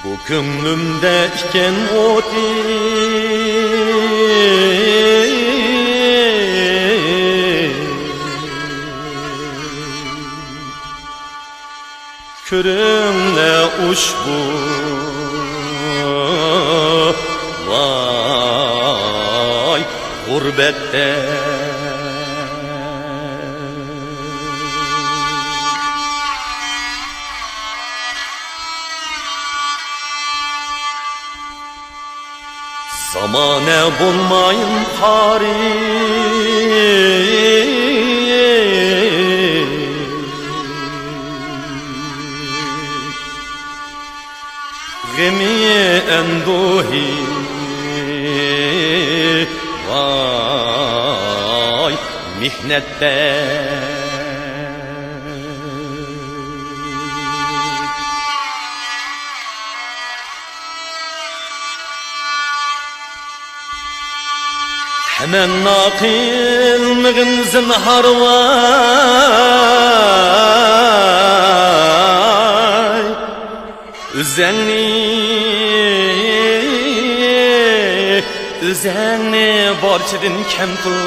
Bu ko'nglimda iken o'ti ko'rimda ushbu voy g'urbatda zamane bulmayın hari gemi enduhi vay mihnette hemen nakil mıgın zinhar vay Üzenni borçidin kem qil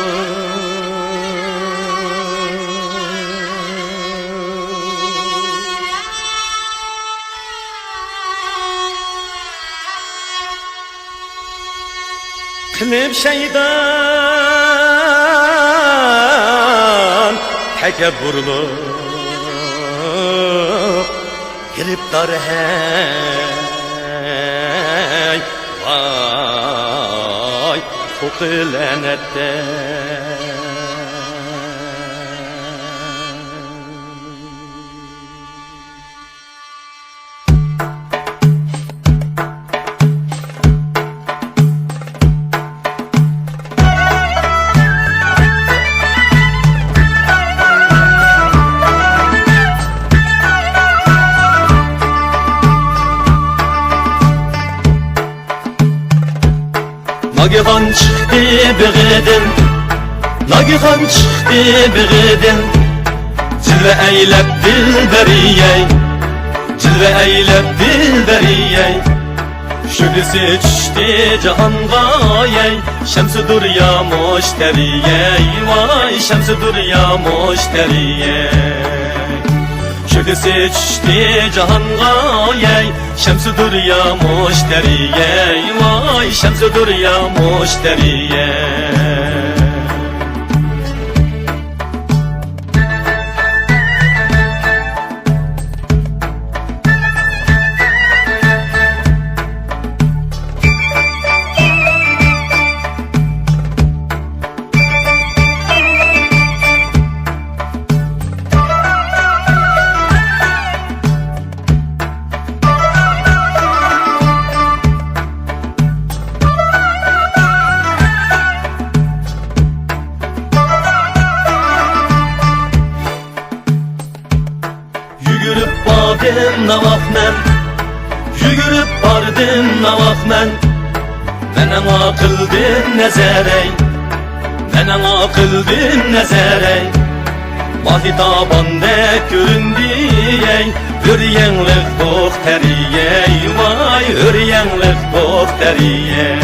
Qilib şeydan tekebburluq giribdor hey vay hukulanette Nagihan çıktı bigidin Nagihan çıktı bigidin Cilve eylep dilberiyey Cilve eylep dilberiyey Şülüsü çüştü cihanga yey Şemsi durya müşteriyey Vay şemsi durya müşteriyey Şülüsü çüştü cihanga yey Şemsi durya müşteriyey Vay şemsi durya müşteriyey Yugurib bardim navaqmen Menen aqildim nezerey Menen aqildim nezerey Vahi tabanda göründiyey Hürriyenlik dokteriyey Vay hürriyenlik dokteriyey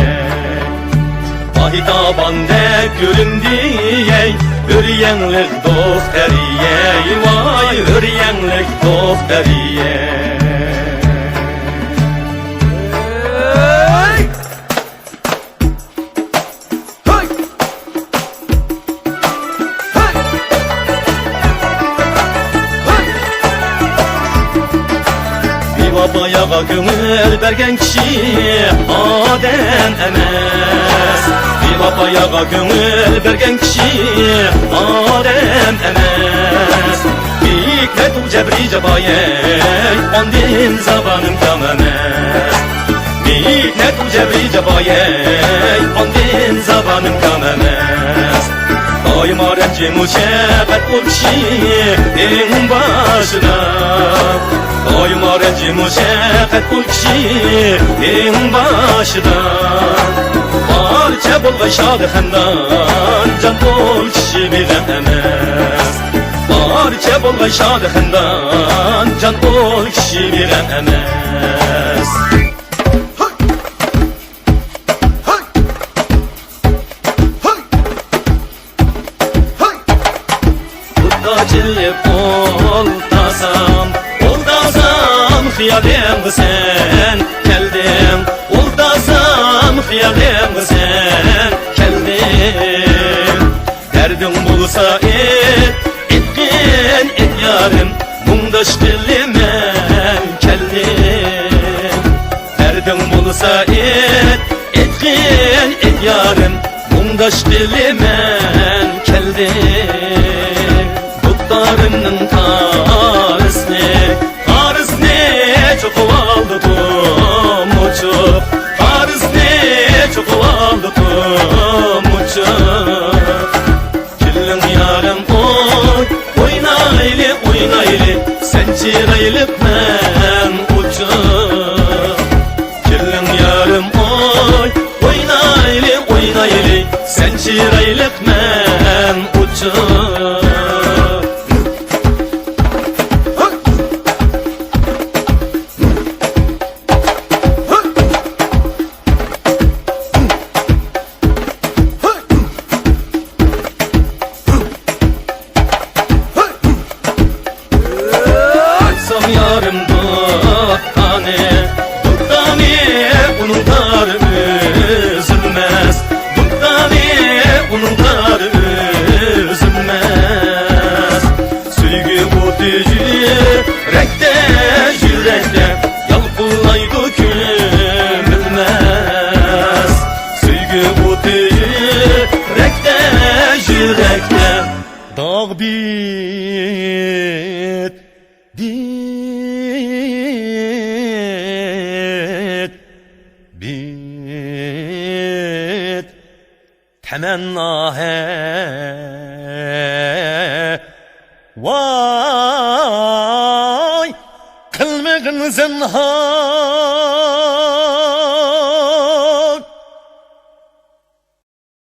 Vahi tabanda göründiyey Hürriyenlik dokteriyey Vay hürriyenlik dokteriyey Bayağa gönül bergen kişi adem emez Bir bayağa gönül bergen kişi adem emez Hikmet u cebri cebayey Ondin zabanım kamemez Hikmet u cebri cebayey Ondin zabanım kamemez Daima renci muşebbet ol kişi din başına Daima renci muşebbet ol kişi din başına Parça bol ve şadı hendan Can bol kişi bilemez Parça bol ve şadı hendan Can bol kişi bilemez da gelip oldasam hıyalımdı sen geldin oldasam hıyalımdı sen geldin derdin bulsa etkin et yarım mundaş dilimem geldin derdin bulsa etkin et yarım mundaş dilimem geldin dutlarımın tanesini çok aldı muçuk Arız ne çok aldı muçuk Gülün yarım oynaylı sen çiraylık men uçuk Gülün yarım oynaylı sen çiraylık men uçuk yarım duttani bunun darı üzülmez duttani bunun darı üzülmez Süygü bu yürekte yalpılaydı kümülmez Süygü bu yürekte dağ bit temenna he vay kılmıgın zinhar